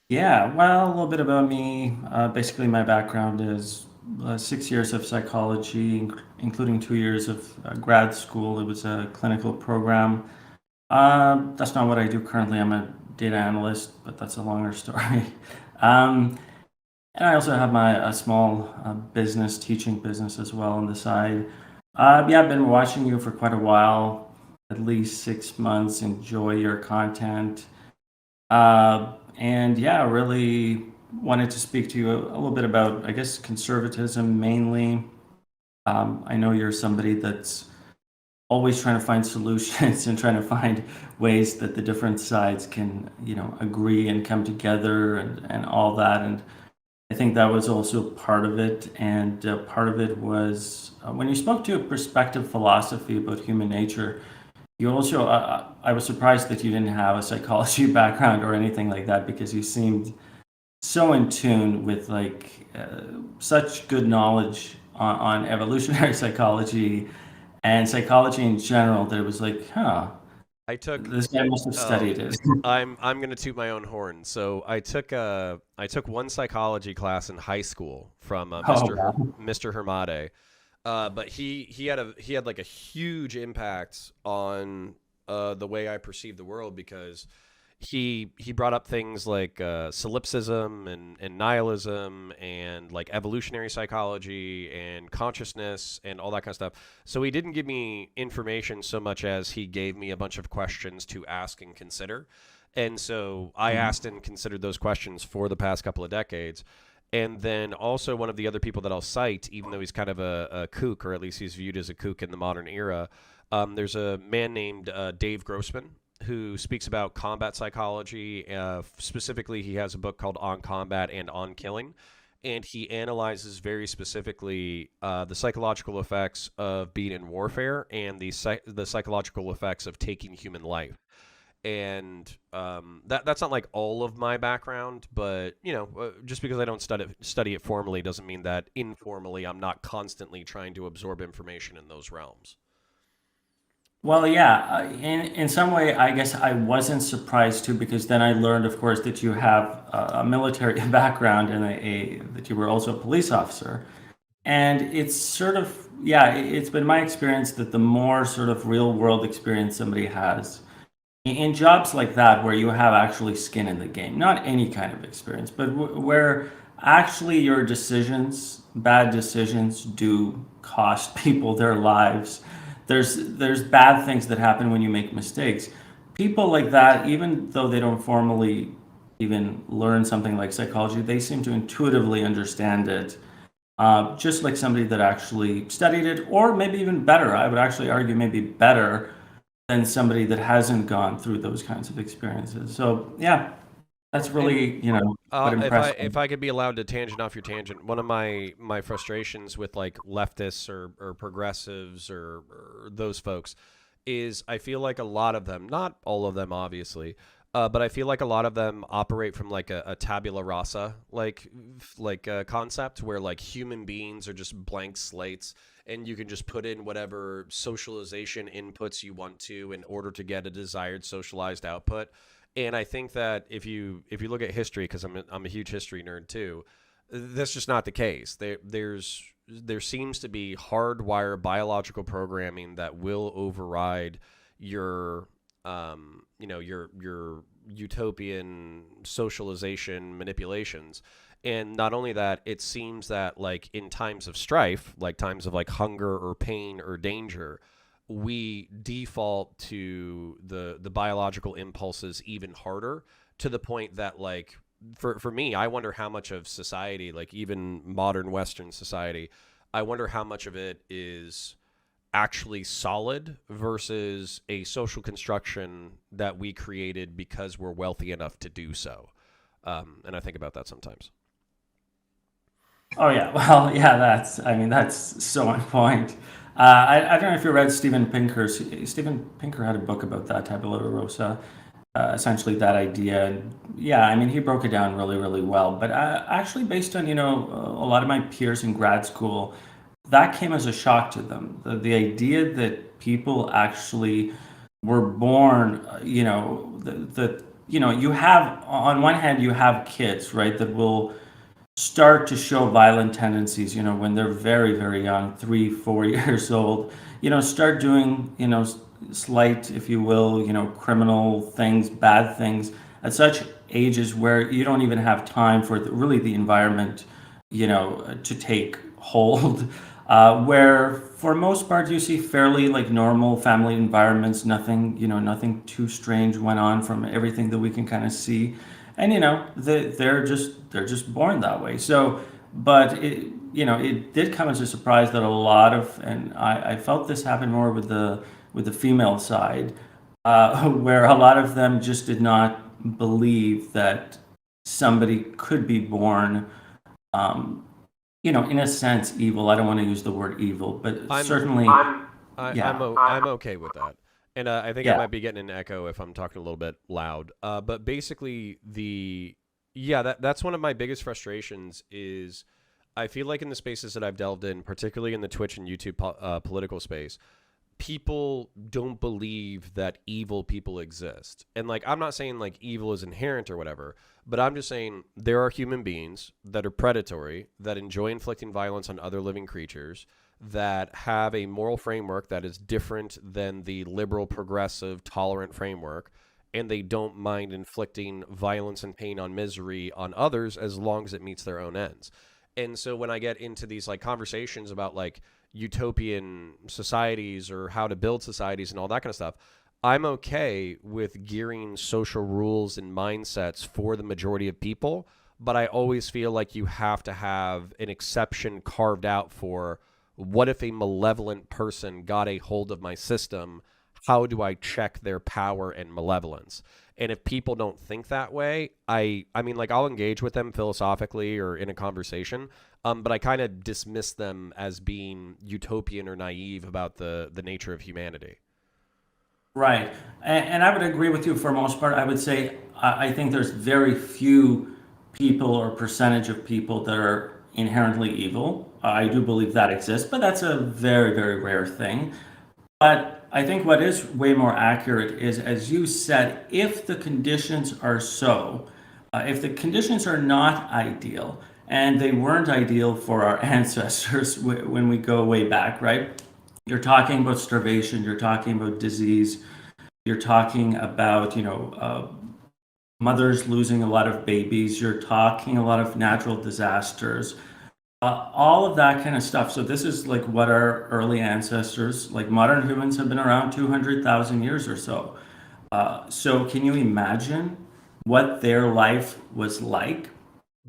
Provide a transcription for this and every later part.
Yeah, well, a little bit about me. Basically, my background is 6 years of psychology, including 2 years of grad school. It was a clinical program. That's not what I do currently. I'm a data analyst, but that's a longer story. Um, and I also have my a small business, teaching business as well on the side. Yeah, I've been watching you for quite a while, at least 6 months. Enjoy your content. And yeah, really wanted to speak to you a little bit about, I guess, conservatism mainly. I know you're somebody that's always trying to find solutions and trying to find ways that the different sides can, agree and come together and all that. And I think that was also part of it. And part of it was when you spoke to a perspective philosophy about human nature, you also, I was surprised that you didn't have a psychology background or anything like that because you seemed so in tune with such good knowledge on evolutionary psychology and psychology in general that it was like, huh, I took this guy must have oh, studied it. I'm gonna toot my own horn. So I took one psychology class in high school from Oh, wow. Mr. Hermade, but he had like a huge impact on the way I perceive the world because he brought up things like solipsism and nihilism and like evolutionary psychology and consciousness and all that kind of stuff. So he didn't give me information so much as he gave me a bunch of questions to ask and consider. And so I asked and considered those questions for the past couple of decades. And then also one of the other people that I'll cite, even though he's kind of a kook, or at least he's viewed as a kook in the modern era, there's a man named Dave Grossman who speaks about combat psychology. Specifically, he has a book called On Combat and On Killing. And he analyzes very specifically the psychological effects of being in warfare and the psychological effects of taking human life. And that's not like all of my background, but just because I don't study it formally doesn't mean that informally I'm not constantly trying to absorb information in those realms. Well, yeah, in some way, I guess I wasn't surprised too, because then I learned, of course, that you have a military background and that you were also a police officer. And it's sort of, yeah, it's been my experience that the more sort of real world experience somebody has in jobs like that, where you have actually skin in the game, not any kind of experience, but where actually your decisions, bad decisions, do cost people their lives. There's bad things that happen when you make mistakes. People like that, even though they don't formally even learn something like psychology, they seem to intuitively understand it, just like somebody that actually studied it, or maybe even better. I would actually argue maybe better than somebody that hasn't gone through those kinds of experiences. So yeah, that's And really, what impressed me. if I could be allowed to tangent off your tangent, one of my frustrations with like leftists or progressives or those folks is I feel like a lot of them, not all of them obviously, but I feel like a lot of them operate from like a tabula rasa concept where like human beings are just blank slates and you can just put in whatever socialization inputs you want to in order to get a desired socialized output. And I think that if you look at history, because I'm a huge history nerd too, that's just not the case. There seems to be hardwired biological programming that will override your your utopian socialization manipulations. And not only that, it seems that like in times of strife, like times of like hunger or pain or danger, we default to the biological impulses even harder, to the point that like for me, I wonder how much of society, like even modern Western society, I wonder how much of it is actually solid versus a social construction that we created because we're wealthy enough to do so. And I think about that sometimes. Oh yeah, well yeah, I mean that's so on point. I don't know if you read Steven Pinker's. Steven Pinker had a book about that tabula rasa, essentially that idea. And yeah, I mean he broke it down really really well. But actually, based on a lot of my peers in grad school, that came as a shock to them. The idea that people actually were born, that you have, on one hand, you have kids, right, that will start to show violent tendencies, when they're very, very young, 3, 4 years old, start doing, slight, if you will, criminal things, bad things at such ages where you don't even have time for really the environment, to take hold. Where for most part you see fairly like normal family environments, nothing, nothing too strange went on from everything that we can kind of see, and they're just born that way. So, but it did come as a surprise that a lot of, and I felt this happen more with the female side, where a lot of them just did not believe that somebody could be born, um, in a sense, evil. I don't want to use the word evil, but I'm certainly, yeah, I'm okay with that. And I think I yeah, might be getting an echo if I'm talking a little bit loud. But basically, yeah, that's one of my biggest frustrations is I feel like in the spaces that I've delved in, particularly in the Twitch and YouTube political space, people don't believe that evil people exist. And like, I'm not saying like evil is inherent or whatever, but I'm just saying there are human beings that are predatory, that enjoy inflicting violence on other living creatures, that have a moral framework that is different than the liberal, progressive, tolerant framework. And they don't mind inflicting violence and pain on misery on others as long as it meets their own ends. And so when I get into these like conversations about like utopian societies or how to build societies and all that kind of stuff, I'm okay with gearing social rules and mindsets for the majority of people, but I always feel like you have to have an exception carved out for what if a malevolent person got a hold of my system? How do I check their power and malevolence? And if people don't think that way, I mean, like I'll engage with them philosophically or in a conversation, but I kind of dismiss them as being utopian or naive about the nature of humanity. right. And I would agree with you for most part. I would say I think there's very few people or percentage of people that are inherently evil. I do believe that exists, but that's a very, very rare thing. But I think what is way more accurate is, as you said, if the conditions are so, if the conditions are not ideal, and they weren't ideal for our ancestors when we go way back, right? You're talking about starvation, you're talking about disease, you're talking about, mothers losing a lot of babies, you're talking a lot of natural disasters, all of that kind of stuff. So this is like what our early ancestors, like modern humans, have been around 200,000 years or so. So can you imagine what their life was like?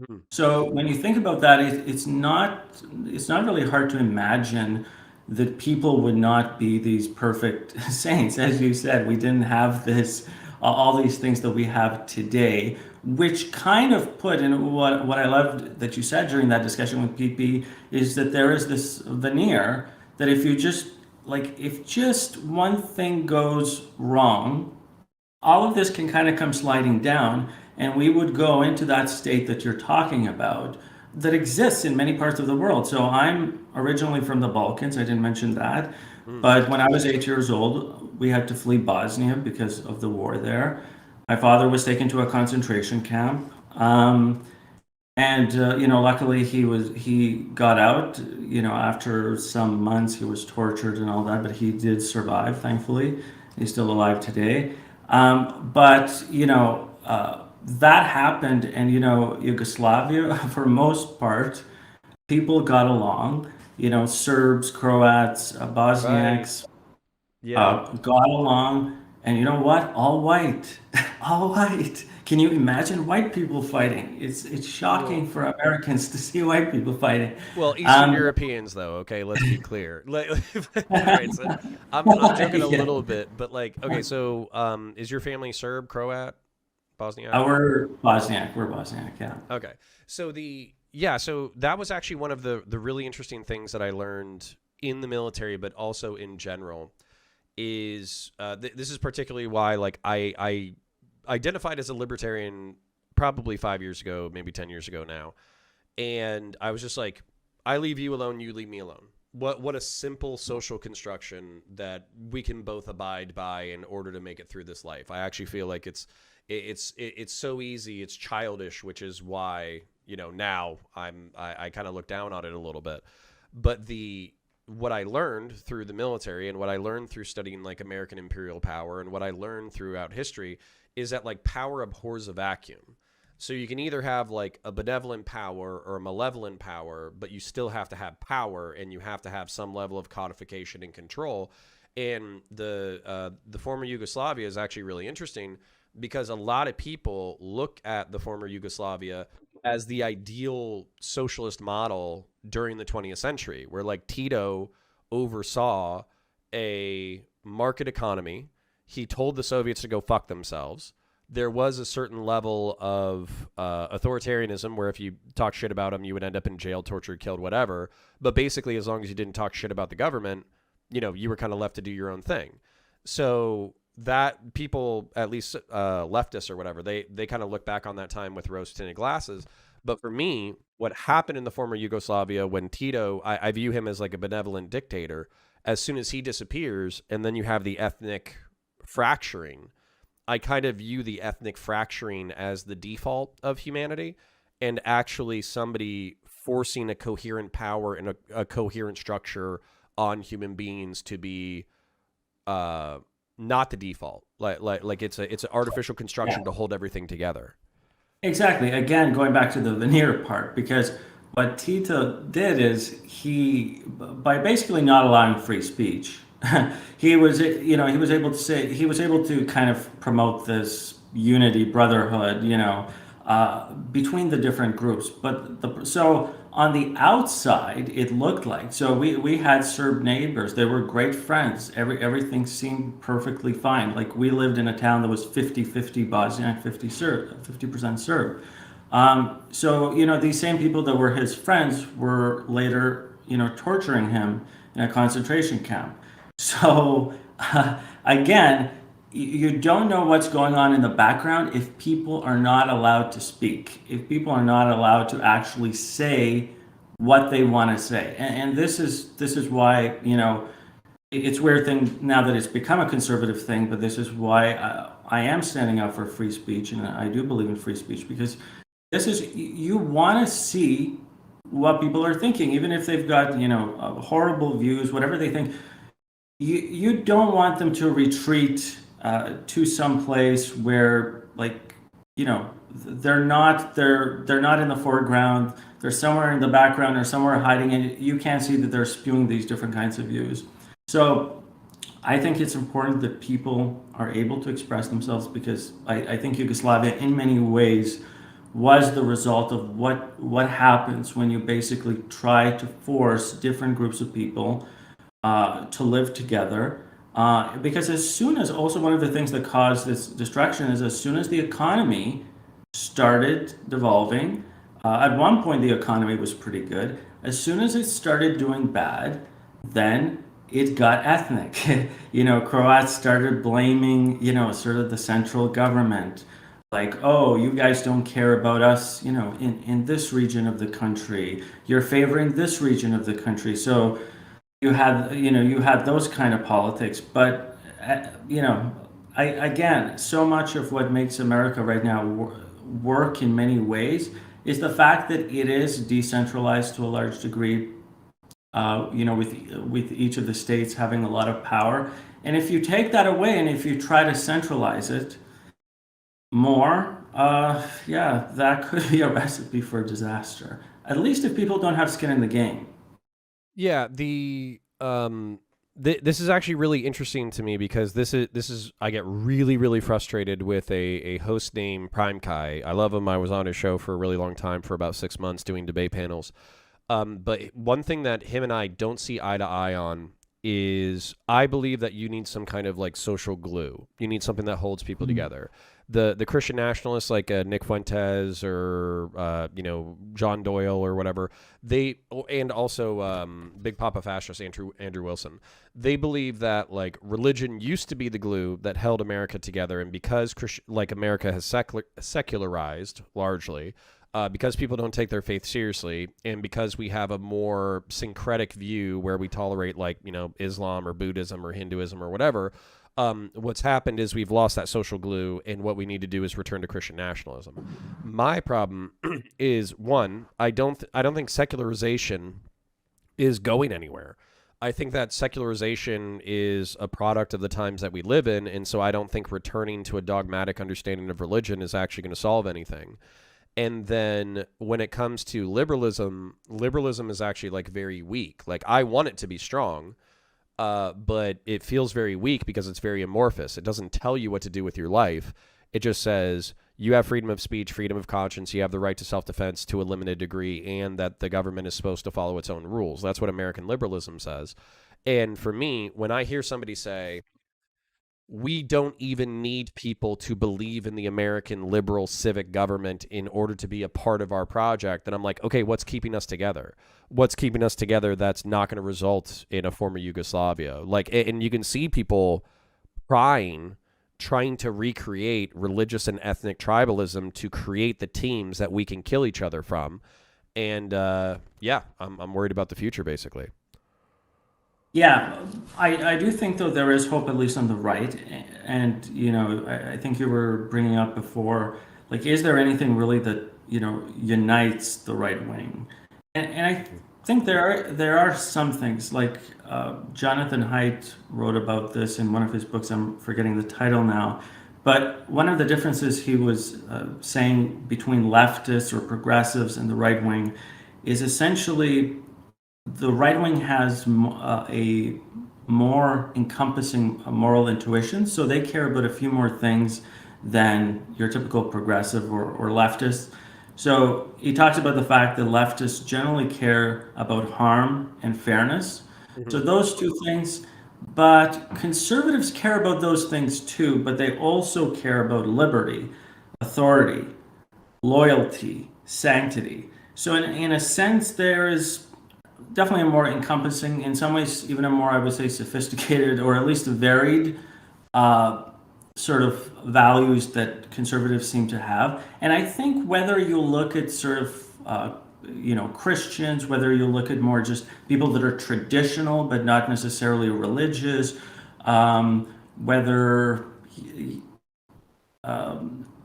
Hmm. So when you think about that, it's not really hard to imagine that people would not be these perfect saints. As you said, we didn't have this all these things that we have today, which kind of put in what I loved that you said during that discussion with PP is that there is this veneer that if you just like if just one thing goes wrong, all of this can kind of come sliding down, and we would go into that state that you're talking about that exists in many parts of the world. So I'm originally from the Balkans, I didn't mention that. Hmm. But when I was 8 years old, we had to flee Bosnia because of the war there. My father was taken to a concentration camp. And luckily he got out. After some months, he was tortured and all that, but he did survive. Thankfully, he's still alive today. But that happened, and Yugoslavia, for most part, people got along. Serbs, Croats, Right. Bosniaks, Yeah. got along, and you know what? All white, all white. Can you imagine white people fighting? It's Well, shocking for Americans to see white people fighting. well, Eastern Um, Europeans though, okay, let's be clear. All right, so I'm joking a yeah, little bit, but like, okay, so is your family Serb, Croat, Bosniak? we're Bosniak, yeah. Okay. So yeah, so that was actually one of the really interesting things that I learned in the military, but also in general, is this is particularly why like I identified as a libertarian probably 5 years ago, maybe 10 years ago now, and I was just like, I leave you alone, you leave me alone. what a simple social construction that we can both abide by in order to make it through this life. I actually feel like it's so easy, it's childish, which is why, now I kind of look down on it a little bit. But what I learned through the military and what I learned through studying like American imperial power and what I learned throughout history is that like power abhors a vacuum. So you can either have like a benevolent power or a malevolent power, but you still have to have power, and you have to have some level of codification and control. And the former Yugoslavia is actually really interesting because a lot of people look at the former Yugoslavia as the ideal socialist model during the 20th century, where like Tito oversaw a market economy. He told the Soviets to go fuck themselves. There was a certain level of authoritarianism where if you talk shit about them, you would end up in jail, tortured, killed, whatever. But basically, as long as you didn't talk shit about the government, you were kind of left to do your own thing. So that people, at least leftists or whatever, they kind of look back on that time with rose-tinted glasses. But for me, what happened in the former Yugoslavia when Tito, I view him as like a benevolent dictator. As soon as he disappears, and then you have the ethnic fracturing, I kind of view the ethnic fracturing as the default of humanity, and actually somebody forcing a coherent power and a coherent structure on human beings to be not the default. Like it's an artificial construction to hold everything together. Exactly. Again, going back to the veneer part, because what Tito did is by basically not allowing free speech, he was able to kind of promote this unity, brotherhood, between the different groups. But so on the outside, it looked like, so we had Serb neighbors. They were great friends. Everything seemed perfectly fine. Like we lived in a town that was 50-50 Bosniak, 50% Serb. So, these same people that were his friends were later, torturing him in a concentration camp. So, again, you don't know what's going on in the background if people are not allowed to speak, if people are not allowed to actually say what they want to say. And this is why, it's a weird thing now that it's become a conservative thing, but this is why I am standing up for free speech, and I do believe in free speech, because you want to see what people are thinking, even if they've got, horrible views, whatever they think. You don't want them to retreat to some place where, like, they're not in the foreground. They're somewhere in the background or somewhere hiding, and you can't see that they're spewing these different kinds of views. So I think it's important that people are able to express themselves, because I think Yugoslavia in many ways was the result of what happens when you basically try to force different groups of people to live together. Because as soon as, also one of the things that caused this destruction is, as soon as the economy started devolving, at one point the economy was pretty good. As soon as it started doing bad, then it got ethnic. Croats started blaming, sort of the central government. Like, oh, you guys don't care about us, in this region of the country. You're favoring this region of the country. So you had those kind of politics. But again, so much of what makes America right now work in many ways is the fact that it is decentralized to a large degree. With each of the states having a lot of power, and if you take that away and if you try to centralize it more, yeah, that could be a recipe for disaster. At least if people don't have skin in the game. Yeah, this is actually really interesting to me because this is I get really really frustrated with a host named Prime Kai. I love him. I was on his show for a really long time, for about 6 months, doing debate panels. But one thing that him and I don't see eye to eye on is, I believe that you need some kind of like social glue. You need something that holds people together. The Christian nationalists like Nick Fuentes or John Doyle or whatever, and also Big Papa Fascist Andrew Wilson, they believe that like religion used to be the glue that held America together, and because America has secularized largely, because people don't take their faith seriously, and because we have a more syncretic view where we tolerate, like, Islam or Buddhism or Hinduism or whatever. What's happened is we've lost that social glue, and what we need to do is return to Christian nationalism. My problem is, one, I don't think secularization is going anywhere. I think that secularization is a product of the times that we live in, and so I don't think returning to a dogmatic understanding of religion is actually going to solve anything. And then when it comes to liberalism is actually, like, very weak. Like, I want it to be strong, but it feels very weak because it's very amorphous. It doesn't tell you what to do with your life. It just says you have freedom of speech, freedom of conscience, you have the right to self-defense to a limited degree, and that the government is supposed to follow its own rules. That's what American liberalism says. And for me, when I hear somebody say, we don't even need people to believe in the American liberal civic government in order to be a part of our project, then I'm like, okay, what's keeping us together? What's keeping us together that's not going to result in a former Yugoslavia? Like, and you can see people trying to recreate religious and ethnic tribalism to create the teams that we can kill each other from. And yeah, I'm worried about the future, basically. Yeah, I do think though there is hope at least on the right, and I think you were bringing up before, like, is there anything really that unites the right wing? And I think there are some things like Jonathan Haidt wrote about this in one of his books. I'm forgetting the title now, but one of the differences he was saying between leftists or progressives and the right wing is essentially the right wing has a more encompassing moral intuition, so they care about a few more things than your typical progressive or leftist. So he talks about the fact that leftists generally care about harm and fairness. So Mm-hmm. those two things, but conservatives care about those things too, but they also care about liberty, authority, loyalty, sanctity. So in a sense, there is definitely a more encompassing, in some ways, even a more, I would say, sophisticated or at least varied uh, sort of values that conservatives seem to have. And I think whether you look at sort of, Christians, whether you look at more just people that are traditional but not necessarily religious, whether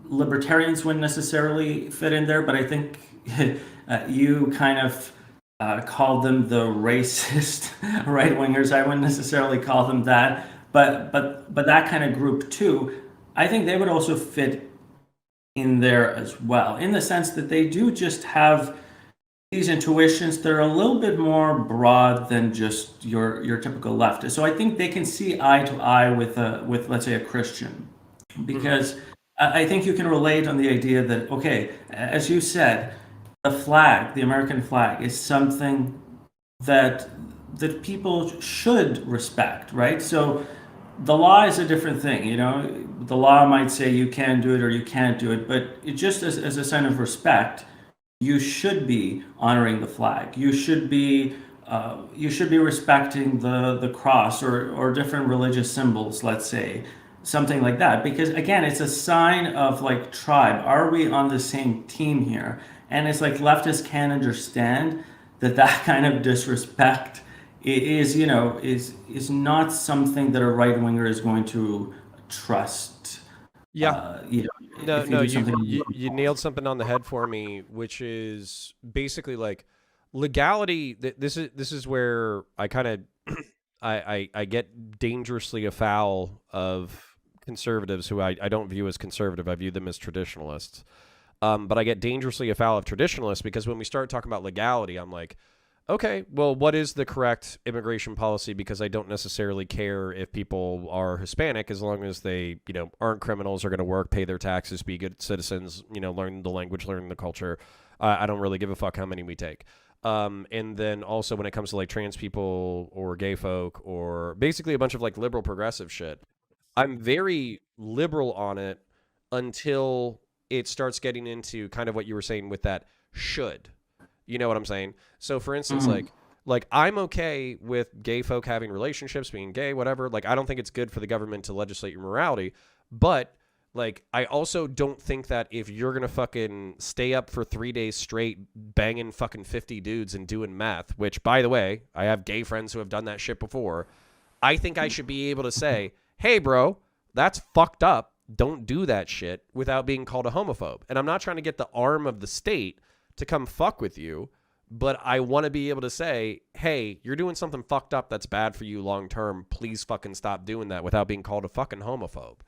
libertarians wouldn't necessarily fit in there, but I think you kind of called them the racist right wingers. I wouldn't necessarily call them that, but that kind of group too. I think they would also fit in there as well, in the sense that they do just have these intuitions that are a little bit more broad than just your typical leftist. So I think they can see eye to eye with let's say a Christian, Mm-hmm. because I think you can relate on the idea that, okay, as you said, the flag, the American flag, is something that people should respect, right? So the law is a different thing, The law might say you can do it or you can't do it, but it just as a sign of respect, you should be honoring the flag. You should be respecting the cross or different religious symbols, let's say, something like that. Because again, it's a sign of like tribe. Are we on the same team here? And it's like leftists can't understand that kind of disrespect is not something that a right winger is going to trust. Yeah. No, If you no, do you, something. you you nailed something on the head for me, which is basically like legality. This is where I kind of I get dangerously afoul of conservatives who I don't view as conservative. I view them as traditionalists. But I get dangerously afoul of traditionalists because when we start talking about legality, I'm like, okay, well, what is the correct immigration policy? Because I don't necessarily care if people are Hispanic as long as they, aren't criminals, are going to work, pay their taxes, be good citizens, learn the language, learn the culture. I don't really give a fuck how many we take. And then also when it comes to like trans people or gay folk or basically a bunch of like liberal progressive shit, I'm very liberal on it until it starts getting into kind of what you were saying with that should. You know what I'm saying? So for instance, Mhm. like I'm okay with gay folk having relationships, being gay, whatever. Like I don't think it's good for the government to legislate your morality, but Like, I also don't think that if you're gonna fucking stay up for 3 days straight banging fucking 50 dudes and doing meth, which, by the way, I have gay friends who have done that shit before, I think I should be able to say, hey, bro, that's fucked up. Don't do that shit without being called a homophobe. And I'm not trying to get the arm of the state to come fuck with you, but I want to be able to say, hey, you're doing something fucked up that's bad for you long term. Please fucking stop doing that without being called a fucking homophobe.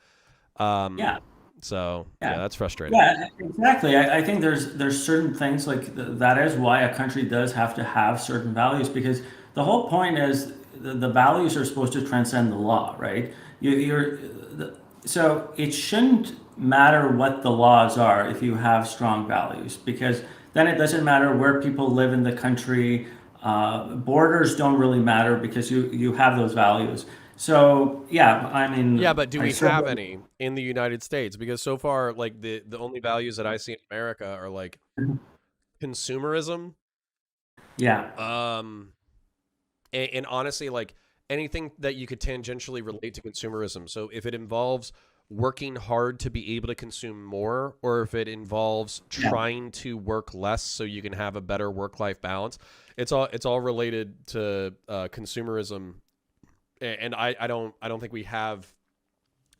Yeah. So yeah, Yeah. that's frustrating. Yeah, exactly. I think there's certain things like that is why a country does have to have certain values because the whole point is the values are supposed to transcend the law, right? So it shouldn't matter what the laws are if you have strong values because then it doesn't matter where people live in the country. Borders don't really matter because you have those values. So yeah, I Yeah, mean, but do I we have certainly. any in the United States? Because so far, like the only values that I see in America are like consumerism, Yeah. um, and honestly, like anything that you could tangentially relate to consumerism. So if it involves working hard to be able to consume more, or if it involves Yeah. trying to work less so you can have a better work-life balance, it's all related to consumerism. And I don't think we have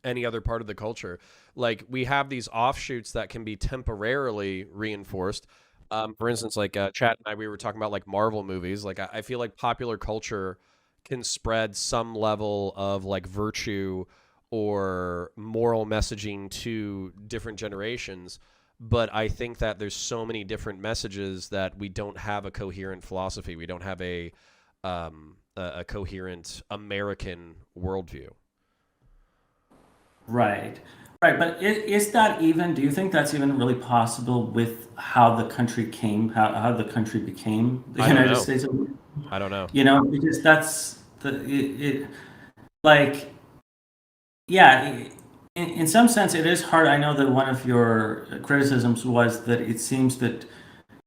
any other part of the culture. Like we have these offshoots that can be temporarily reinforced. For instance, like Chad and I, we were talking about like Marvel movies. Like I feel like popular culture can spread some level of like virtue or moral messaging to different generations. But I think that there's so many different messages that we don't have a coherent philosophy. We don't have a coherent American worldview. Right. Right. But is that even, do you think that's even really possible with how the country came, how the country became the I don't United know. States of America? I don't know. Because that's like, yeah, in some sense it is hard. I know that one of your criticisms was that it seems that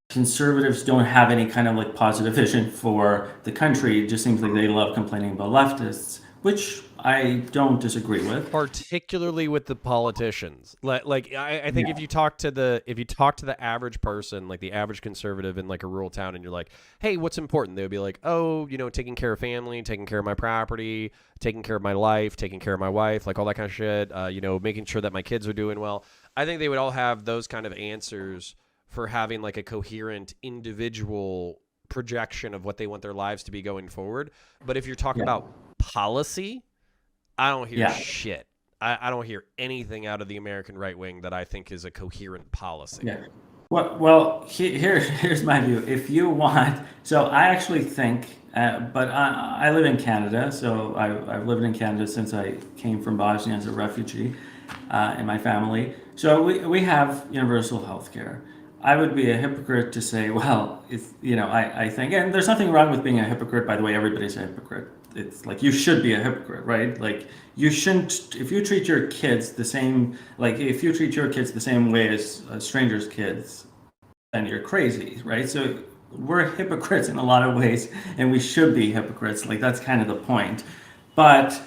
conservatives don't have any kind of like positive vision for the country. It just seems like they love complaining about leftists, which I don't disagree with. Particularly with the politicians. Like I think Yeah. if you talk to the average person, like the average conservative in like a rural town, and you're like, hey, what's important? They would be like, oh, taking care of family, taking care of my property, taking care of my life, taking care of my wife, like all that kind of shit. Making sure that my kids are doing well. I think they would all have those kind of answers for having like a coherent individual projection of what they want their lives to be going forward. But if you're talking Yeah. about policy, I don't hear Yeah. shit. I don't hear anything out of the American right wing that I think is a coherent policy. Yeah. Well, here's my view. If you want, so I actually think, but I live in Canada, so I've lived in Canada since I came from Bosnia as a refugee, in my family. So we have universal health care. I would be a hypocrite to say, well, if, I think, and there's nothing wrong with being a hypocrite, by the way, everybody's a hypocrite. It's like you should be a hypocrite, right? Like you shouldn't, if you treat your kids the same, like if you treat your kids the same way as strangers' kids, then you're crazy, right? So we're hypocrites in a lot of ways, and we should be hypocrites. Like that's kind of the point. But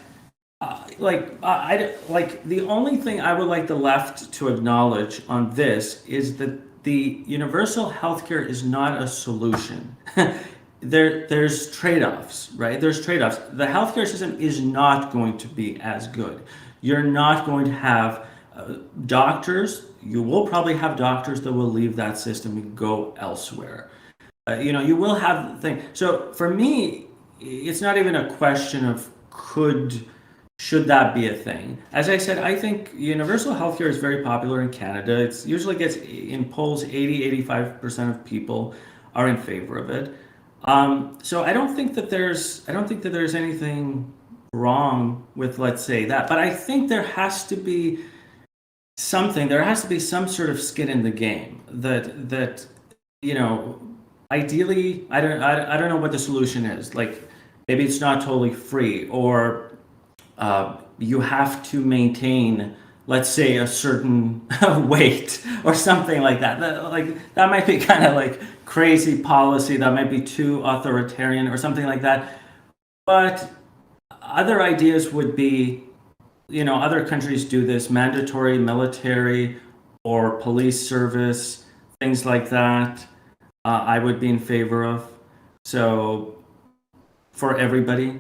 like the only thing I would like the left to acknowledge on this is that the universal healthcare is not a solution. There's trade-offs, right? There's trade-offs. The healthcare system is not going to be as good. You're not going to have doctors. You will probably have doctors that will leave that system and go elsewhere. You will have the thing. So for me, it's not even a question of should that be a thing. As I said, I think universal healthcare is very popular in Canada. It usually gets in polls 80-85% of people are in favor of it. So I don't think that there's anything wrong with, let's say, that. But I think there has to be some sort of skin in the game that you know ideally I don't know what the solution is. Like maybe it's not totally free, or you have to maintain, let's say, a certain weight or something like that. That might be kind of like crazy policy. That might be too authoritarian or something like that. But other ideas would be other countries do this, mandatory military or police service, things like that. I would be in favor of. So for everybody,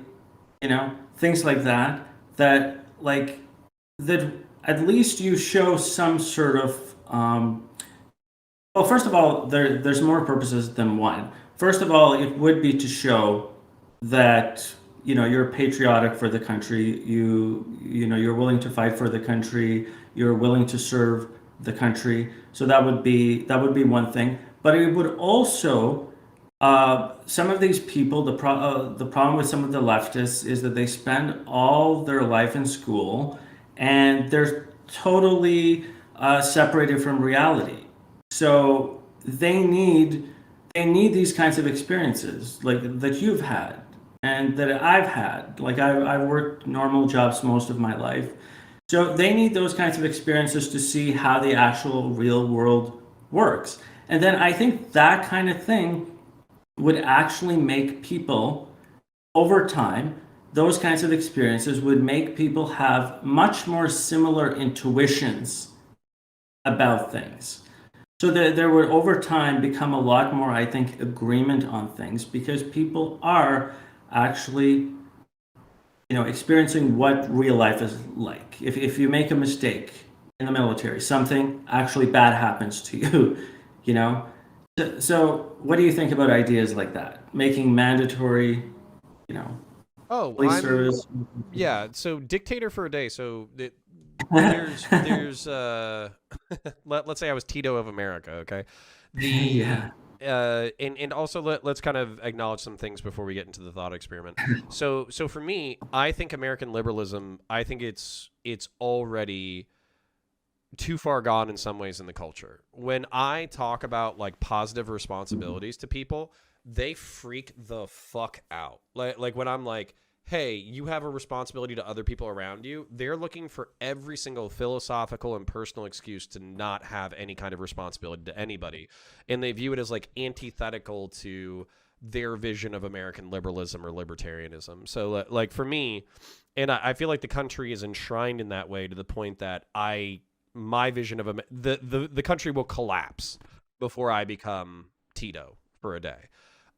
things like that, that like that at least you show some sort of well, first of all, there's more purposes than one. First of all, it would be to show that you're patriotic for the country. You're willing to fight for the country. You're willing to serve the country. So that would be one thing. But it would also some of these people, the problem with some of the leftists is that they spend all their life in school and they're totally separated from reality. So they need these kinds of experiences like that you've had and that I've had. Like I've worked normal jobs most of my life. So they need those kinds of experiences to see how the actual real world works. And then I think that kind of thing would actually make people over time, those kinds of experiences would make people have much more similar intuitions about things. So that there would over time become a lot more, I think, agreement on things because people are actually, experiencing what real life is like. If you make a mistake in the military, something actually bad happens to you, you know? So what do you think about ideas like that? Making mandatory, you know, Oh, police service? yeah. So dictator for a day. So there's let's say I was Tito of America. Okay, the Yeah. and also let's kind of acknowledge some things before we get into the thought experiment. So for me, I think American liberalism. I think it's already too far gone in some ways in the culture. When I talk about like positive responsibilities to people, they freak the fuck out. Like when I'm like, "Hey, you have a responsibility to other people around you." They're looking for every single philosophical and personal excuse to not have any kind of responsibility to anybody. And they view it as like antithetical to their vision of American liberalism or libertarianism. So like for me, and I feel like the country is enshrined in that way to the point that my vision of the country will collapse before I become Tito for a day.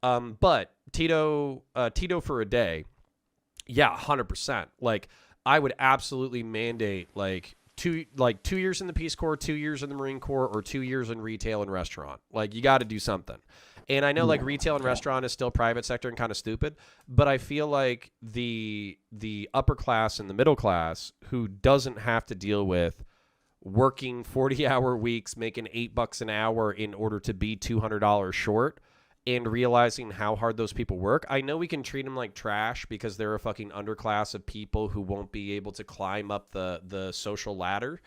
But Tito for a day, yeah, 100%. Like I would absolutely mandate like 2 years in the Peace Corps, 2 years in the Marine Corps, or 2 years in retail and restaurant. Like you got to do something. And I know like retail and restaurant is still private sector and kind of stupid, but I feel like the upper class and the middle class who doesn't have to deal with working 40-hour weeks, making $8 an hour in order to be $200 short and realizing how hard those people work. I know we can treat them like trash because they're a fucking underclass of people who won't be able to climb up the social ladder.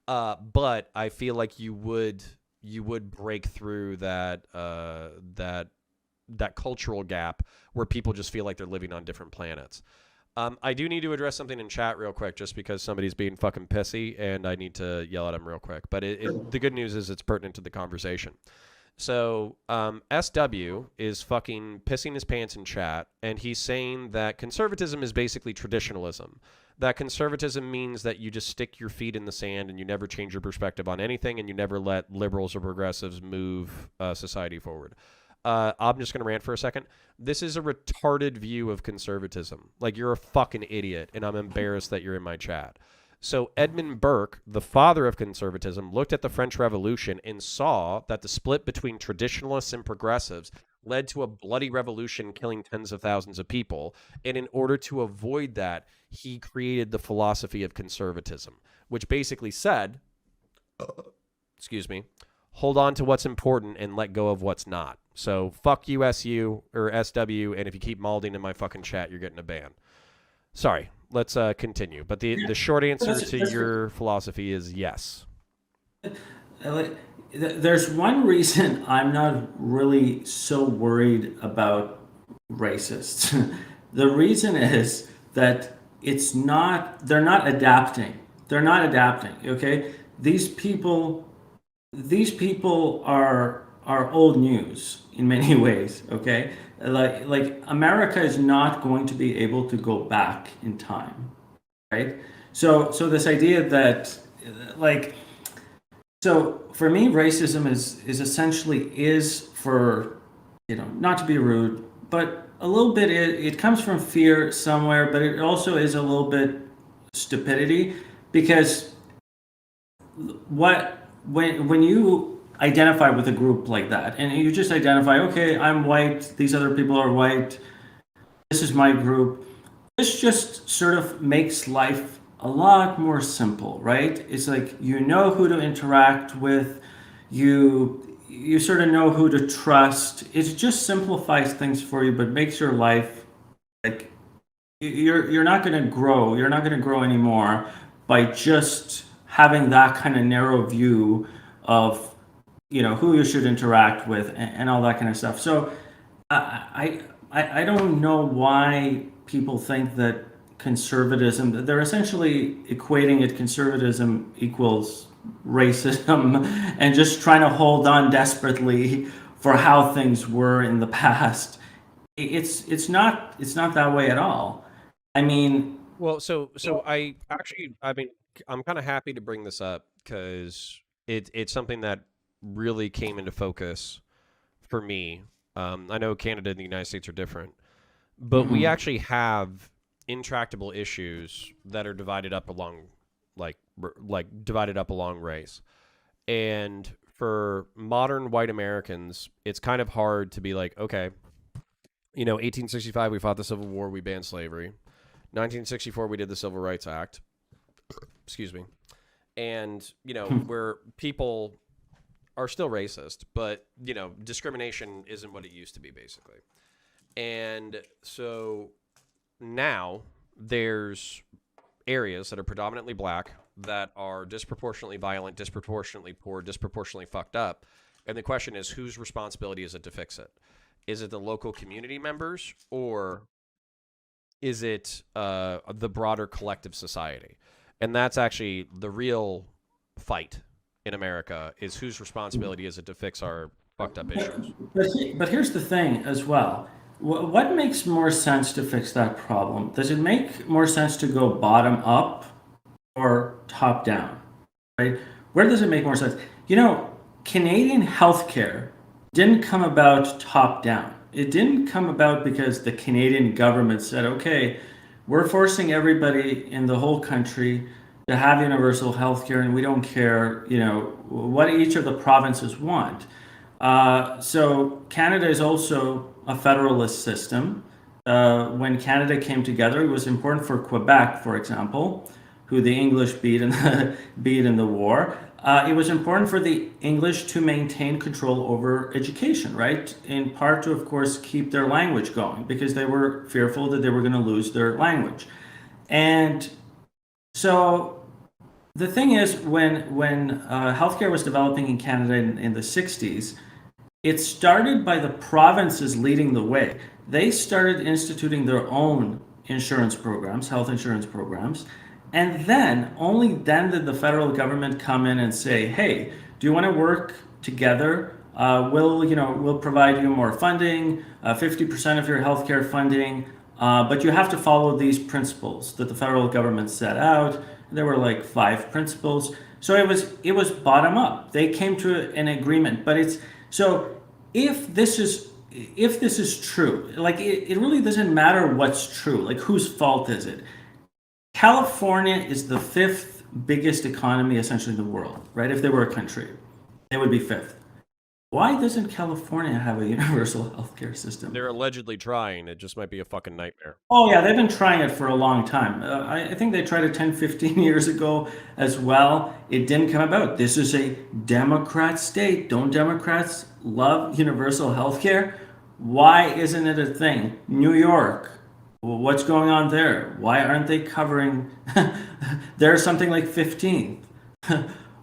But I feel like you would break through that cultural gap where people just feel like they're living on different planets. I do need to address something in chat real quick just because somebody's being fucking pissy and I need to yell at him real quick. But the good news is it's pertinent to the conversation. So SW is fucking pissing his pants in chat and he's saying that conservatism is basically traditionalism. That conservatism means that you just stick your feet in the sand and you never change your perspective on anything and you never let liberals or progressives move society forward. I'm just going to rant for a second. This is a retarded view of conservatism. Like, you're a fucking idiot, and I'm embarrassed that you're in my chat. So Edmund Burke, the father of conservatism, looked at the French Revolution and saw that the split between traditionalists and progressives led to a bloody revolution killing tens of thousands of people. And in order to avoid that, he created the philosophy of conservatism, which basically said, excuse me, hold on to what's important and let go of what's not. So fuck you, SU or SW, and if you keep malding in my fucking chat, you're getting a ban. Sorry, let's continue. But the short answer to your philosophy is yes. There's one reason I'm not really so worried about racists. The reason is that they're not adapting. They're not adapting, okay? These people are old news in many ways, okay? Like America is not going to be able to go back in time, right? So this idea that like so for me racism is essentially is for not to be rude, but a little bit it comes from fear somewhere, but it also is a little bit stupidity because what when you identify with a group like that and you just identify, okay, I'm white, these other people are white, this is my group, this just sort of makes life a lot more simple, right? It's like you know who to interact with, you sort of know who to trust. It just simplifies things for you, but makes your life like you're not going to grow. You're not going to grow anymore by just having that kind of narrow view of who you should interact with and all that kind of stuff. So I don't know why people think that conservatism, they're essentially equating it, conservatism equals racism, and just trying to hold on desperately for how things were in the past. It's not that way at all. I mean, Well, so I actually, I mean, I'm kind of happy to bring this up because it's something that really came into focus for me. I know Canada and the United States are different, but we mhm. actually have intractable issues that are divided up along divided up along race. And for modern white Americans, it's kind of hard to be like, okay, 1865 we fought the Civil War, we banned slavery. 1964 we did the Civil Rights Act. Excuse me. And, where people are still racist, but, discrimination isn't what it used to be basically. And so now there's areas that are predominantly black that are disproportionately violent, disproportionately poor, disproportionately fucked up. And the question is, whose responsibility is it to fix it? Is it the local community members, or is it the broader collective society? And that's actually the real fight in America: is whose responsibility is it to fix our fucked up issues? But here's the thing as well. What makes more sense to fix that problem? Does it make more sense to go bottom up or top down? Right? Where does it make more sense? Canadian healthcare didn't come about top down. It didn't come about because the Canadian government said, okay, we're forcing everybody in the whole country to have universal healthcare and we don't care, what each of the provinces want. So Canada is also a federalist system. When Canada came together, it was important for Quebec, for example, who the English beat in the beat in the war. It was important for the English to maintain control over education, right? In part to, of course, keep their language going because they were fearful that they were going to lose their language. And so the thing is, when healthcare was developing in Canada in the 60s, it started by the provinces leading the way. They started instituting their own insurance programs, health insurance programs, and then only then did the federal government come in and say, "Hey, do you want to work together? We'll provide you more funding, 50% of your healthcare funding, but you have to follow these principles that the federal government set out." There were like 5 principles. So it was bottom up. They came to an agreement, but it's so if this is true, like it really doesn't matter what's true, like whose fault is it? California is the fifth biggest economy essentially in the world, right? If they were a country, they would be fifth. Why doesn't California have a universal healthcare system? They're allegedly trying. It just might be a fucking nightmare. Oh yeah, they've been trying it for a long time. I think they tried it 10, 15 years ago as well. It didn't come about. This is a Democrat state. Don't Democrats love universal health care? Why isn't it a thing? New York, well, what's going on there? Why aren't they covering? There's something like 15.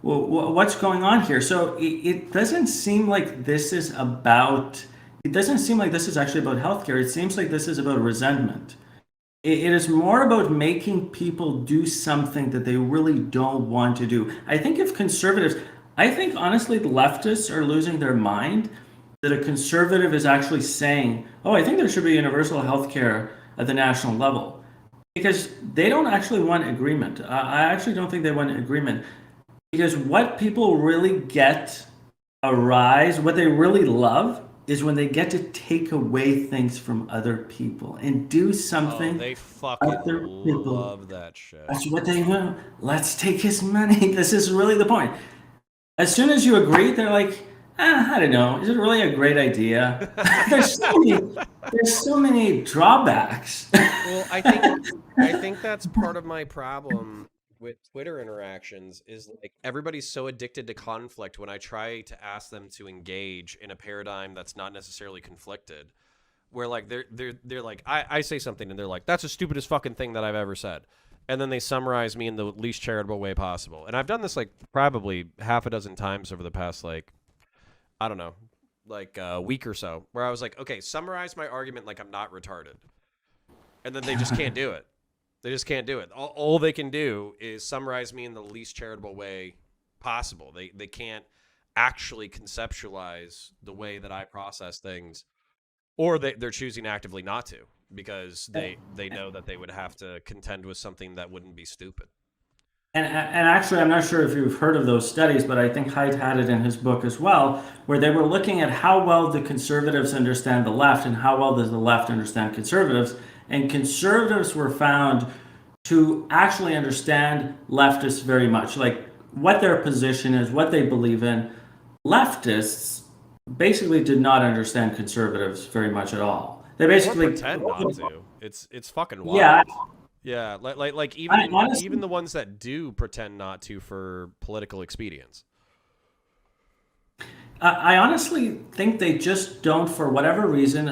Well, what's going on here? So it doesn't seem like this is about. It doesn't seem like this is actually about healthcare. It seems like this is about resentment. It is more about making people do something that they really don't want to do. I think honestly, the leftists are losing their mind that a conservative is actually saying, oh, I think there should be universal healthcare at the national level. because they don't actually want agreement. I actually don't think they want agreement because what people really get a rise, what they really love is when they get to take away things from other people and do Oh, something they fucking other people. love that shit. That's what they want. Let's take his money. This is really the point. As soon as you agree, they're like, I don't know. Is it really a great idea? there's so many, there's so many drawbacks. Well, I think that's part of my problem with Twitter interactions is like everybody's so addicted to conflict when I try to ask them to engage in a paradigm that's not necessarily conflicted. Where like they're like I say something and they're like, that's the stupidest fucking thing that I've ever said. And then they summarize me in the least charitable way possible. And I've done this like probably half a dozen times over the past like I don't know, like a week or so, where I was like, okay, summarize my argument like I'm not retarded. And then they just can't do it. They just can't do it. All they can do is summarize me in the least charitable way possible. They can't actually conceptualize the way that I process things, or they're choosing actively not to because they know that they would have to contend with something that wouldn't be stupid. And actually, I'm not sure if you've heard of those studies, but I think Haidt had it in his book as well, where they were looking at how well the conservatives understand the left and how well does the left understand conservatives. And conservatives were found to actually understand leftists very much, like what their position is, what they believe in. Leftists basically did not understand conservatives very much at all. They Or basically, pretend not to. It's fucking yeah, wild. Yeah, like I even honestly, the ones that do pretend not to for political expedience. I honestly think they just don't, for whatever reason,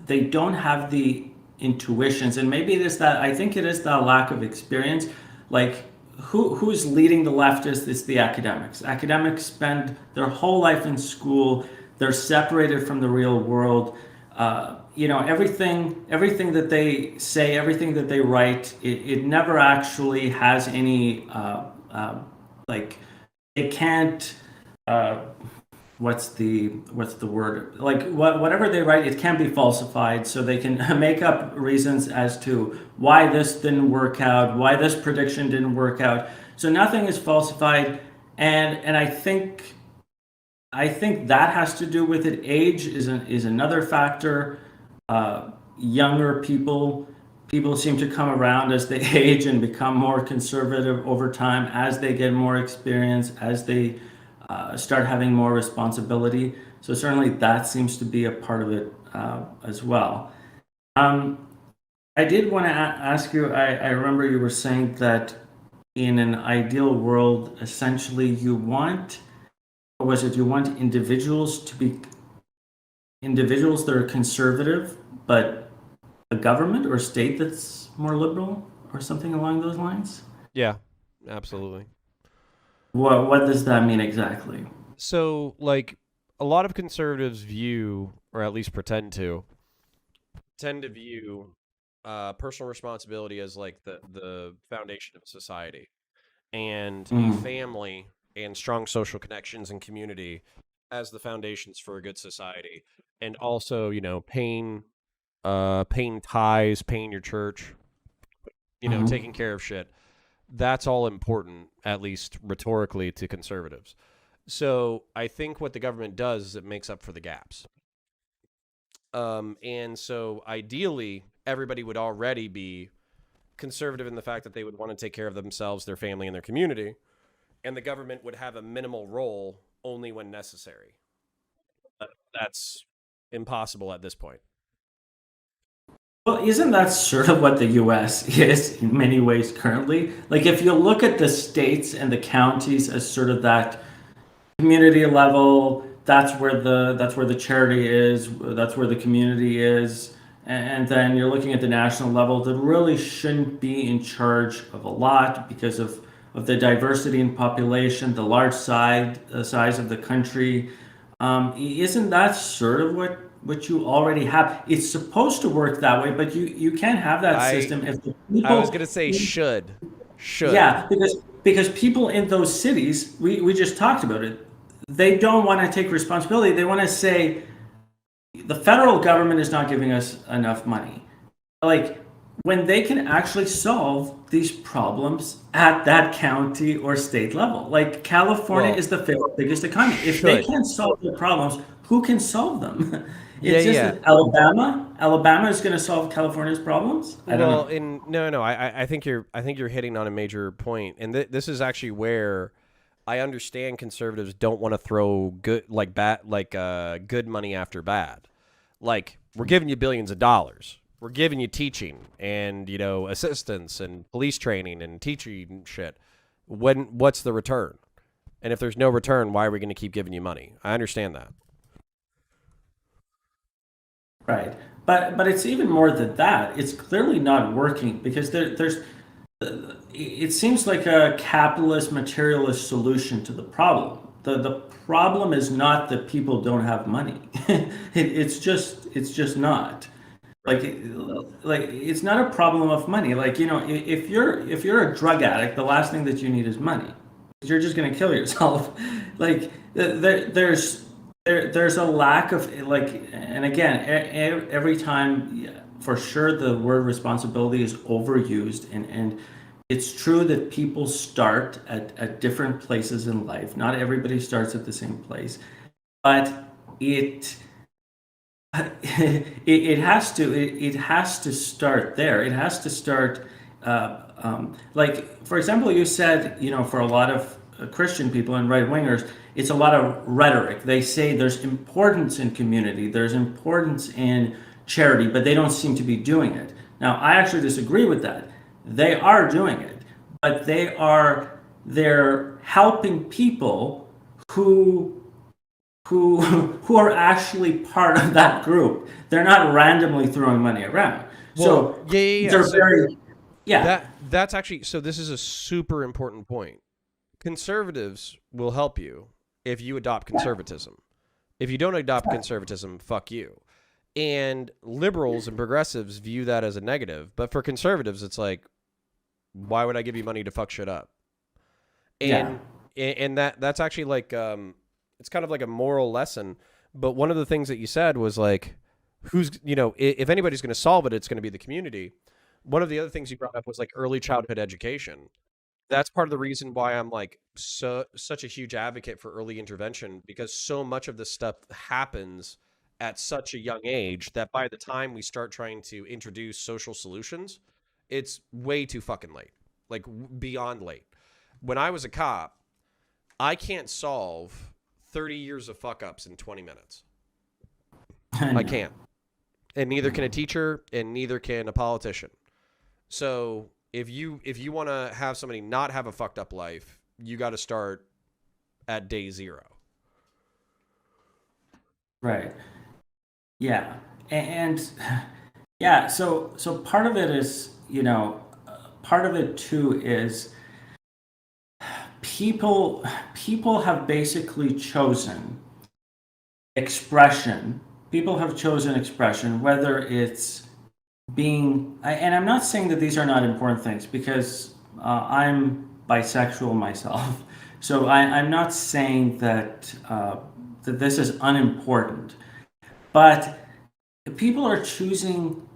they don't have the intuitions, and maybe it is that I think it is the lack of experience. Like, who's leading the leftists? It's the academics. Academics spend their whole life in school. They're separated from the real world. Everything that they say, everything that they write, it never actually has any like it can't. Uh, what's the word, like whatever they write, it can be falsified, so they can make up reasons as to why this didn't work out, why this prediction didn't work out, so nothing is falsified. And I think that has to do with it. Age is another factor. Younger people seem to come around as they age and become more conservative over time as they get more experience, as they start having more responsibility. So certainly that seems to be a part of it as well. Um, I did want to ask you. I remember you were saying that in an ideal world, essentially you want, or was it you want individuals to be individuals that are conservative, but a government or state that's more liberal, or something along those lines? Yeah, absolutely. What does that mean exactly? So, like, a lot of conservatives view, or at least tend to view personal responsibility as like the foundation of society, and a Mm, family and strong social connections and community as the foundations for a good society. And also, paying ties, paying your church, mhm. taking care of shit. That's all important, at least rhetorically, to conservatives. So I think what the government does is it makes up for the gaps. And so ideally, everybody would already be conservative in the fact that they would want to take care of themselves, their family, and their community. And the government would have a minimal role only when necessary. That's impossible at this point. Well, isn't that sort of what the US is in many ways currently? Like, if you look at the states and the counties as sort of that community level, that's where the charity is, that's where the community is. And then you're looking at the national level that really shouldn't be in charge of a lot because of the diversity in population, the large size of the country. Isn't that sort of what you already have? It's supposed to work that way, but you can't have that I system if the I was people. gonna say should. Yeah, because people in those cities, we just talked about it, they don't want to take responsibility. They want to say the federal government is not giving us enough money. Like, when they can actually solve these problems at that county or state level. Like California Well, is the fifth biggest economy. If they should. can't solve the problems, who can solve them? Yeah, It's just yeah. that Alabama is going to solve California's problems. I don't Well, know. in no, no, I think you're hitting on a major point, and this is actually where I understand conservatives don't want to throw good like bad like good money after bad. Like we're giving you billions of dollars, we're giving you teaching and assistance and police training and teaching shit. What's the return? And if there's no return, why are we going to keep giving you money? I understand that. Right. But it's even more than that. It's clearly not working because there's it seems like a capitalist materialist solution to the problem. The problem is not that people don't have money. It's just not. Right. Like it's not a problem of money. Like, if you're a drug addict, the last thing that you need is money. You're just going to kill yourself. Like there's a lack of, like, and again, every time, yeah, for sure the word responsibility is overused, and it's true that people start at different places in life. Not everybody starts at the same place, but it it has to start there. It has to start, like, for example, you said, for a lot of Christian people and right wingers, it's a lot of rhetoric. They say there's importance in community, there's importance in charity, but they don't seem to be doing it. Now, I actually disagree with that. They are doing it, but they're helping people who who are actually part of that group. They're not randomly throwing money around. Well, So yeah, yeah, yeah. they're So very, yeah, that's actually so this is a super important point. Conservatives will help you if you adopt conservatism. If you don't adopt conservatism, fuck you. And liberals and progressives view that as a negative, but for conservatives, it's like, why would I give you money to fuck shit up? yeah, And that's actually like it's kind of like a moral lesson. But one of the things that you said was like, who's if anybody's going to solve it, it's going to be the community. One of the other things you brought up was like early childhood education. That's part of the reason why I'm like such a huge advocate for early intervention, because so much of this stuff happens at such a young age that by the time we start trying to introduce social solutions, it's way too fucking late. Like beyond late. When I was a cop, I can't solve 30 years of fuck ups in 20 minutes. I I know. can't. And neither can a teacher and neither can a politician. So if you want to have somebody not have a fucked up life, you got to start at day zero. Right, yeah, and yeah. So part of it is, part of it too is people have basically chosen expression. People have chosen expression, whether it's and I'm not saying that these are not important things, because I'm bisexual myself. So I'm not saying that this is unimportant, but people are choosing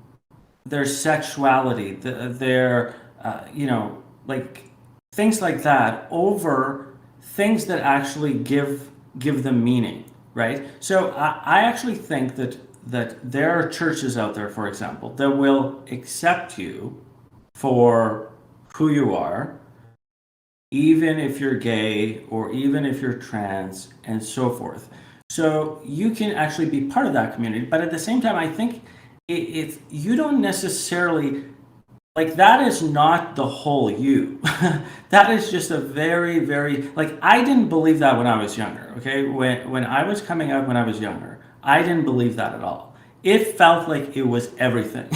their sexuality, their, like, things like that, over things that actually give them meaning, right? So I actually think that there are churches out there, for example, that will accept you for who you are, even if you're gay or even if you're trans and so forth. So you can actually be part of that community. But at the same time, I think if you don't necessarily, like, that is not the whole you. That is just a very, very, like, I didn't believe that when I was younger. Okay, when I was coming out when I was younger, I didn't believe that at all. It felt like it was everything.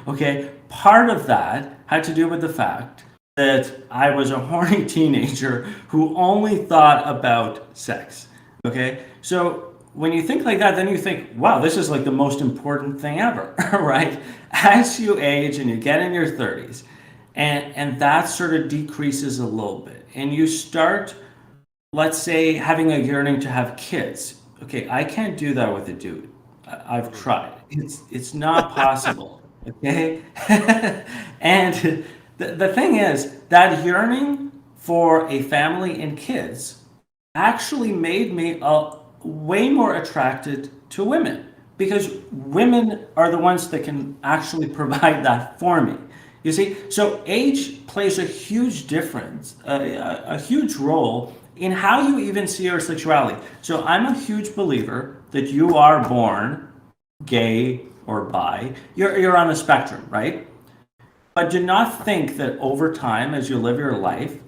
Okay, part of that had to do with the fact that I was a horny teenager who only thought about sex. Okay, so when you think like that, then you think, wow, this is like the most important thing ever, right? As you age and you get in your 30s, and that sort of decreases a little bit, and you start, let's say, having a yearning to have kids. Okay, I can't do that with a dude. I've Mm. tried. It's not possible. Okay. And the thing is, that yearning for a family and kids actually made me way more attracted to women because women are the ones that can actually provide that for me. You see, so age plays a huge difference, a huge role in how you even see your sexuality. So I'm a huge believer that you are born gay or bi. You're on a spectrum, right? But do not think that over time, as you live your life,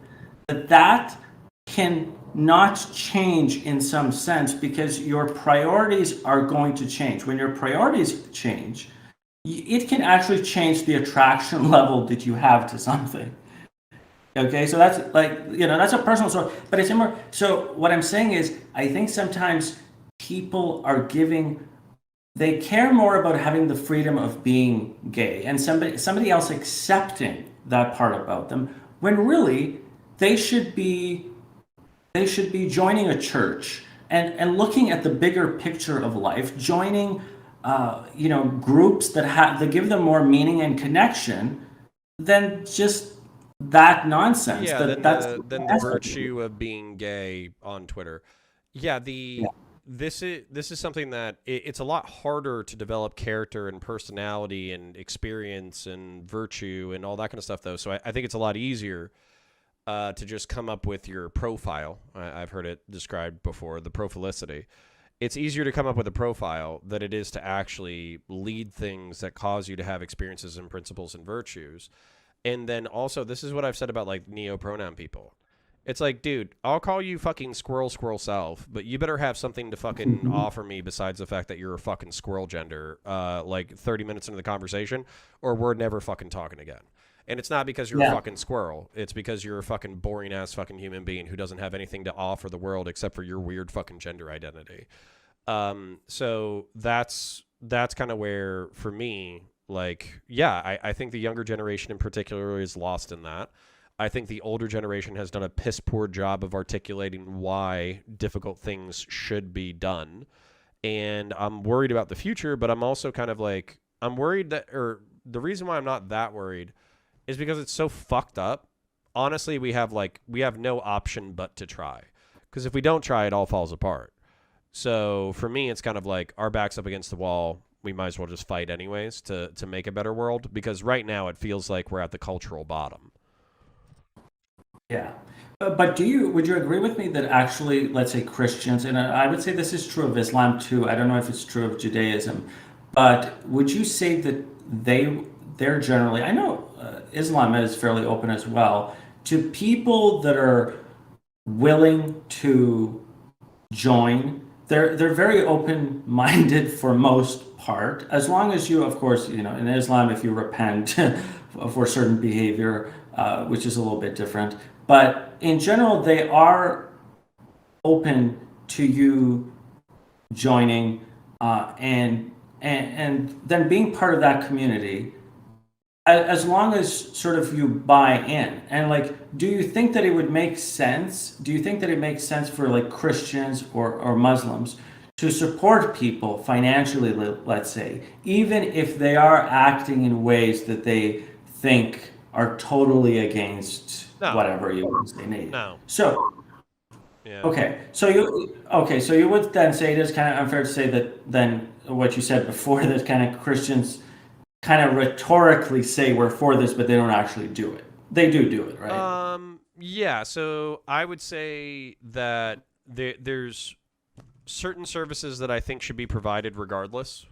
that can not change in some sense because your priorities are going to change. When your priorities change, it can actually change the attraction level that you have to something. Okay, so that's like, that's a personal story, but it's more. So what I'm saying is, I think sometimes people are giving they care more about having the freedom of being gay and somebody else accepting that part about them when really they should be they should be joining a church and looking at the bigger picture of life, joining groups that give them more meaning and connection than just that nonsense Yeah, that's then the virtue of being gay on Twitter. Yeah, yeah. this is something that it's a lot harder to develop character and personality and experience and virtue and all that kind of stuff though. So I think it's a lot easier to just come up with your profile. I've heard it described before, the prophilicity. It's easier to come up with a profile than it is to actually lead things that cause you to have experiences and principles and virtues. And then also, this is what I've said about like neo pronoun people. It's like, dude, I'll call you fucking squirrel self, but you better have something to fucking offer me besides the fact that you're a fucking squirrel gender, like 30 minutes into the conversation, or we're never fucking talking again. And it's not because you're a Yeah. fucking squirrel. It's because you're a fucking boring ass fucking human being who doesn't have anything to offer the world except for your weird fucking gender identity. So that's kind of where for me, like, yeah, I think the younger generation in particular is lost in that. I think the older generation has done a piss poor job of articulating why difficult things should be done. And I'm worried about the future, but I'm also kind of like, I'm worried that, or the reason why I'm not that worried is because it's so fucked up. Honestly, we have no option but to try. Because if we don't try, it all falls apart. So for me, it's kind of like our back's up against the wall. We might as well just fight anyways to make a better world. Because right now it feels like we're at the cultural bottom. Yeah. But would you agree with me that actually, let's say Christians, and I would say this is true of Islam too. I don't know if it's true of Judaism, but would you say that they're generally, I know Islam is fairly open as well, to people that are willing to join. They're very open minded for most part, as long as you, of course, in Islam, if you repent for certain behavior, which is a little bit different. But in general, they are open to you joining and then being part of that community as long as sort of you buy in. And like, do you think that it would make sense, do you think that it makes sense for like Christians or Muslims to support people financially, let's say, even if they are acting in ways that they think are totally against No, whatever you want to say? no, So yeah. okay, so you would then say it is kind of unfair to say that then what you said before, that kind of Christians kind of rhetorically say we're for this, but they don't actually do it. They do it, right? Yeah. So I would say that there's certain services that I think should be provided regardless.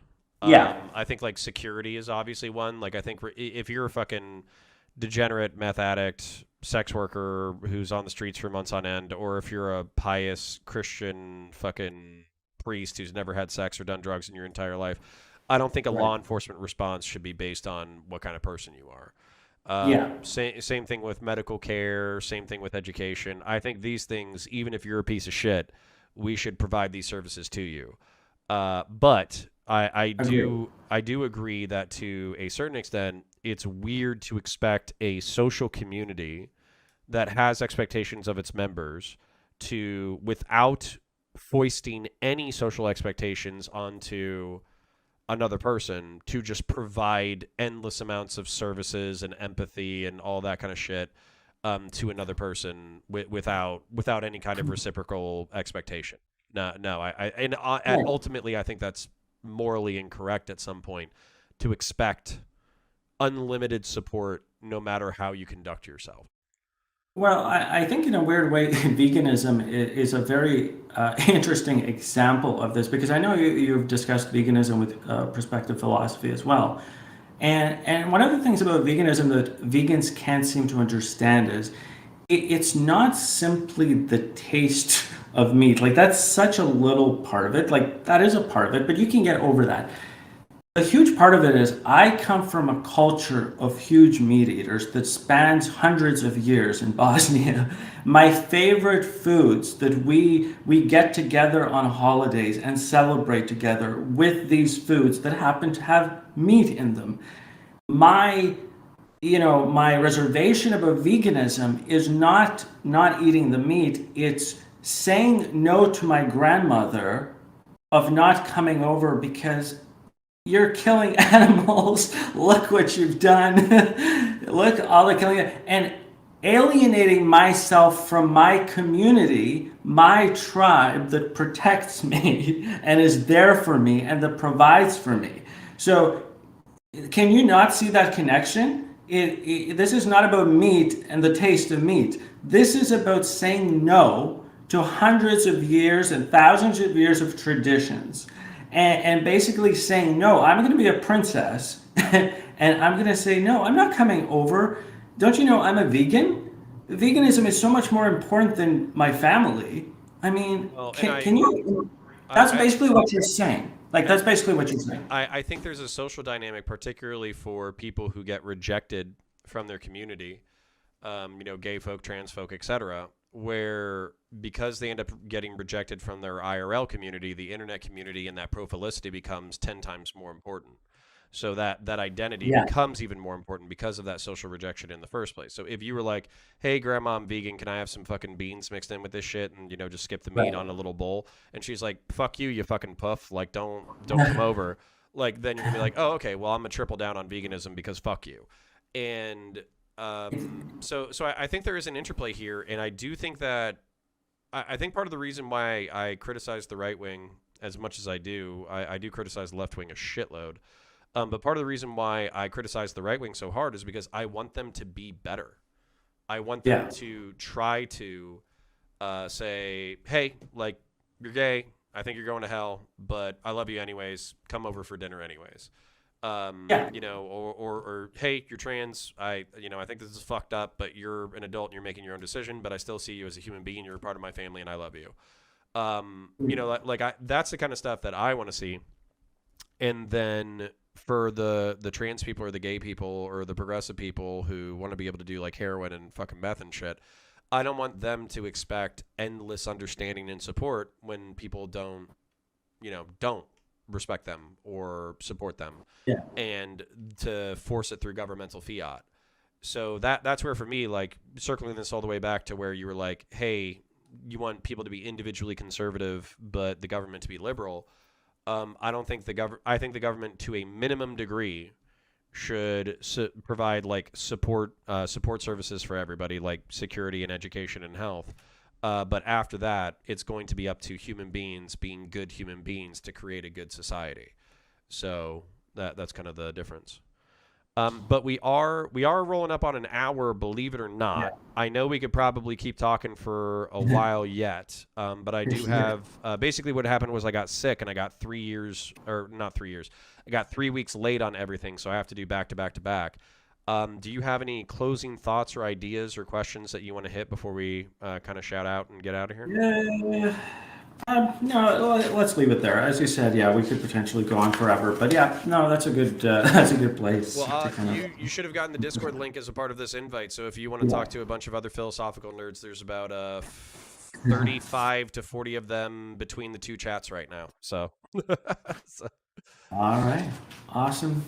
Yeah. I think like security is obviously one. Like I think if you're a fucking degenerate meth addict, sex worker who's on the streets for months on end, or if you're a pious Christian fucking priest who's never had sex or done drugs in your entire life, I don't think a Right. law enforcement response should be based on what kind of person you are. Yeah. Same thing with medical care. Same thing with education. I think these things, even if you're a piece of shit, we should provide these services to you. But Agree. I do agree that to a certain extent, it's weird to expect a social community that has expectations of its members without foisting any social expectations onto another person to just provide endless amounts of services and empathy and all that kind of shit to another person without any kind of reciprocal expectation. No, no, ultimately I think that's morally incorrect at some point to expect unlimited support no matter how you conduct yourself. Well, I think in a weird way, veganism is a very interesting example of this because I know you've discussed veganism with perspective philosophy as well. And one of the things about veganism that vegans can't seem to understand is it's not simply the taste of meat. Like, that's such a little part of it. Like, that is a part of it, but you can get over that. A huge part of it is I come from a culture of huge meat eaters that spans hundreds of years in Bosnia. My favorite foods that we get together on holidays and celebrate together with these foods that happen to have meat in them. My my reservation about veganism is not eating the meat. It's saying no to my grandmother of not coming over because you're killing animals. Look what you've done. Look all the killing and alienating myself from my community, my tribe that protects me and is there for me and that provides for me. So can you not see that connection? This is not about meat and the taste of meat. This is about saying no to hundreds of years and thousands of years of traditions and basically saying, no, I'm going to be a princess and I'm going to say, no, I'm not coming over. Don't you know I'm a vegan? Veganism is so much more important than my family. I mean, Well, can you? That's I, basically what you're saying. Like, and that's basically what you're saying. I think there's a social dynamic, particularly for people who get rejected from their community, gay folk, trans folk, etc., where because they end up getting rejected from their IRL community, the internet community and that prophilicity becomes 10 times more important. So that identity Yeah. becomes even more important because of that social rejection in the first place. So if you were like, "Hey, grandma, I'm vegan. Can I have some fucking beans mixed in with this shit and just skip the meat Right. on a little bowl?" And she's like, "Fuck you, you fucking puff. Like don't come over." Like then you're gonna be like, "Oh, okay. Well, I'm gonna triple down on veganism because fuck you." And so I think there is an interplay here, and I do think that I think part of the reason why I criticize the right wing as much as I do, I do criticize the left wing a shitload. But part of the reason why I criticize the right wing so hard is because I want them to be better. I want them Yeah. to try to say, hey, like, you're gay. I think you're going to hell, but I love you anyways. Come over for dinner anyways. Yeah. Or hey, you're trans. I think this is fucked up, but you're an adult and you're making your own decision, but I still see you as a human being. You're a part of my family and I love you. That's the kind of stuff that I want to see. And then for the trans people or the gay people or the progressive people who want to be able to do like heroin and fucking meth and shit, I don't want them to expect endless understanding and support when people don't respect them or support them, Yeah. and to force it through governmental fiat. So that's where for me, like circling this all the way back to where you were like, hey, you want people to be individually conservative, but the government to be liberal. I don't think I think the government, to a minimum degree, should provide like support services for everybody, like security and education and health. But after that, it's going to be up to human beings being good human beings to create a good society. So that's kind of the difference. But we are rolling up on an hour, believe it or Yeah. not. I know we could probably keep talking for a while yet, but I do have basically what happened was I got sick and I got 3 years, or not 3 years. I got 3 weeks late on everything, so I have to do back to back to back. Do you have any closing thoughts or ideas or questions that you want to hit before we kind of shout out and get out of here? Yeah. No, let's leave it there. As you said, yeah, we could potentially go on forever, but yeah, no, that's a good that's a good place Well, to kind of. you should have gotten the Discord link as a part of this invite. So if you want to Yeah. talk to a bunch of other philosophical nerds, there's about 35 to 40 of them between the two chats right now. So, so All right. Awesome.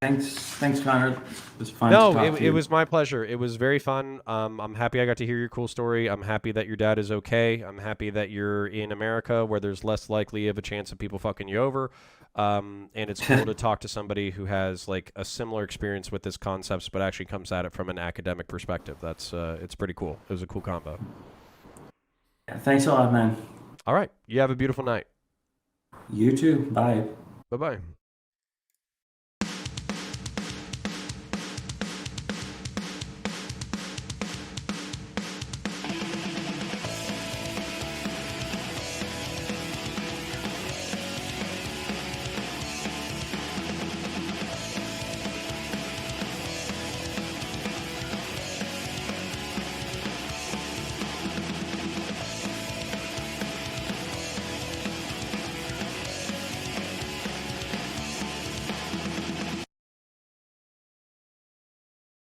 Thanks, Connor. It was fun to No, talk it, to it you. was my pleasure. It was very fun. I'm happy I got to hear your cool story. I'm happy that your dad is okay. I'm happy that you're in America where there's less likely of a chance of people fucking you over. And it's cool to talk to somebody who has like a similar experience with this concepts, but actually comes at it from an academic perspective. That's it's pretty cool. It was a cool combo. Yeah, thanks a lot, man. All right, you have a beautiful night. You too. Bye. Bye bye.